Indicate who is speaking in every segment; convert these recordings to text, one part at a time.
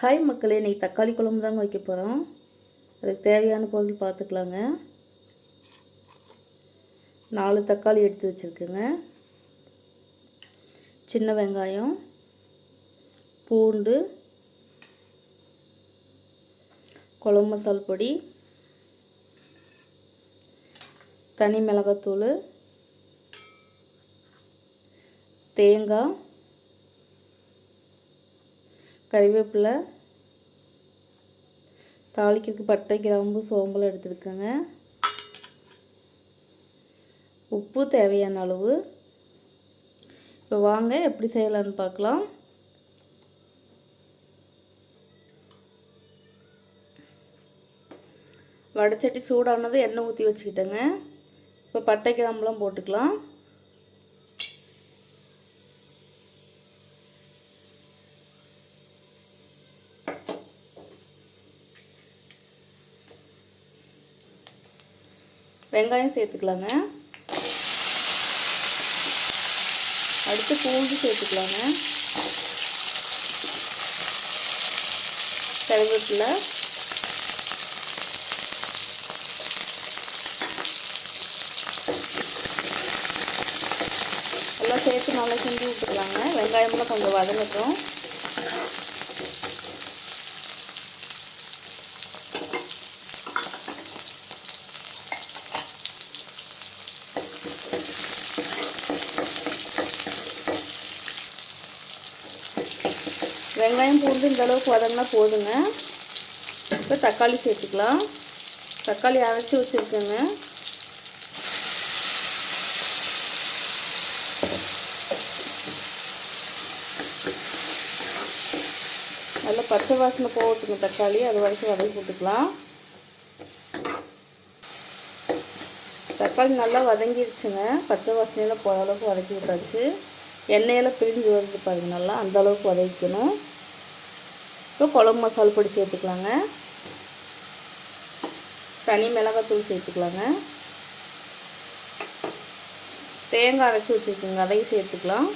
Speaker 1: Hi மக்களே, இன்றைக்கி தக்காளி குழம்பு தாங்க வைக்க போகிறோம். அதுக்கு தேவையான பொருள் பார்த்துக்கலாங்க. 4 தக்காளி எடுத்து வச்சுருக்குங்க. சின்ன வெங்காயம், பூண்டு, குழம்பு மசால் பொடி, தனி மிளகாத்தூள், தேங்காய், கறிவேப்பிலை, தாளிக்கிறதுக்கு பட்டை, கிராம்பு, சோம்பல் எடுத்துருக்கேங்க. உப்பு தேவையான அளவு. இப்போ வாங்க எப்படி செய்யலான்னு பார்க்கலாம். வடைச்சட்டி சூடானது எண்ணெய் ஊற்றி வச்சுக்கிட்டேங்க. இப்போ பட்டை, கிராம்புலாம் போட்டுக்கலாம். வெங்காயம் சேர்த்துக்கலாங்க. அடுத்து பூண்டு சேர்த்துக்கலாங்க. கறிவேப்பிலை, எல்லாம் சேர்த்து நல்லா கிண்டி விட்டுக்கலாங்க. வெங்காயம்லாம் கொஞ்சம் வதங்கட்டும். வெங்காயம் பூண்டு இந்த அளவுக்கு வதங்கினா போதுங்க. இப்போ தக்காளி சேர்த்துக்கலாம். தக்காளி அரைச்சி வச்சுருக்கேங்க. நல்லா பச்சை வாசனை போட்டுங்க தக்காளி, அது வரைக்கும் வதக்கி போட்டுக்கலாம். தக்காளி நல்லா வதங்கிடுச்சுங்க. பச்சை வாசனையெல்லாம் போகிற அளவுக்கு வதக்கி விட்டாச்சு. எண்ணெயெல்லாம் பிரிஞ்சு வருது பாருங்க, நல்லா அந்த அளவுக்கு வதக்கணும். இப்போ குழம்பு மசால் பொடி சேர்த்துக்கலாங்க. தனி மிளகாத்தூள் சேர்த்துக்கலாங்க. தேங்காய் அரைச்சி வச்சுருக்கோங்க, அதையும் சேர்த்துக்கலாம்.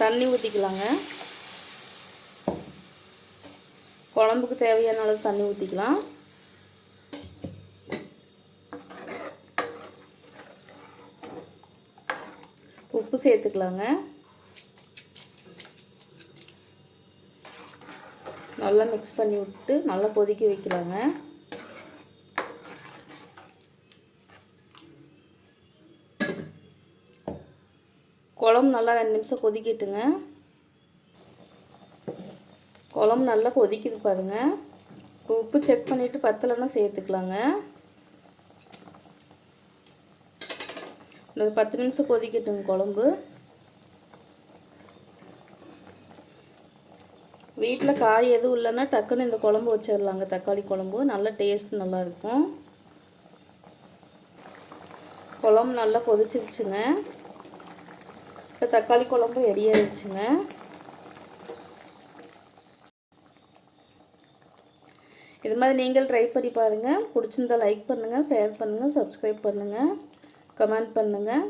Speaker 1: தண்ணி ஊற்றிக்கலாங்க. குழம்புக்கு தேவையான அளவு தண்ணி ஊற்றிக்கலாம். உப்பு சேர்த்துக்கலாங்க. நல்லா மிக்ஸ் பண்ணி விட்டு நல்லா கொதிக்க வைக்கலாங்க. குழம்பு நல்லா 2 நிமிஷம் கொதிக்கட்டுங்க. குழம்பு நல்லா கொதிக்குது பாருங்க. உப்பு செக் பண்ணிவிட்டு பத்தலைன்னா சேர்த்துக்கலாங்க. இந்த 10 நிமிஷம் கொதிக்கட்டுங்க குழம்பு. வீட்டில் காய் எதுவும் இல்லைன்னா டக்குன்னு இந்த குழம்பு வச்சிடலாங்க. தக்காளி குழம்பு நல்ல டேஸ்ட் நல்லாயிருக்கும். குழம்பு நல்லா கொதிச்சிருச்சுங்க. இப்போ தக்காளி குழம்பு ரெடியாகிடுச்சுங்க. இது மாதிரி நீங்கள் ட்ரை பண்ணி பாருங்கள். பிடிச்சிருந்தால் லைக் பண்ணுங்கள், ஷேர் பண்ணுங்கள், சப்ஸ்கிரைப் பண்ணுங்கள், கமெண்ட் பண்ணுங்கள்.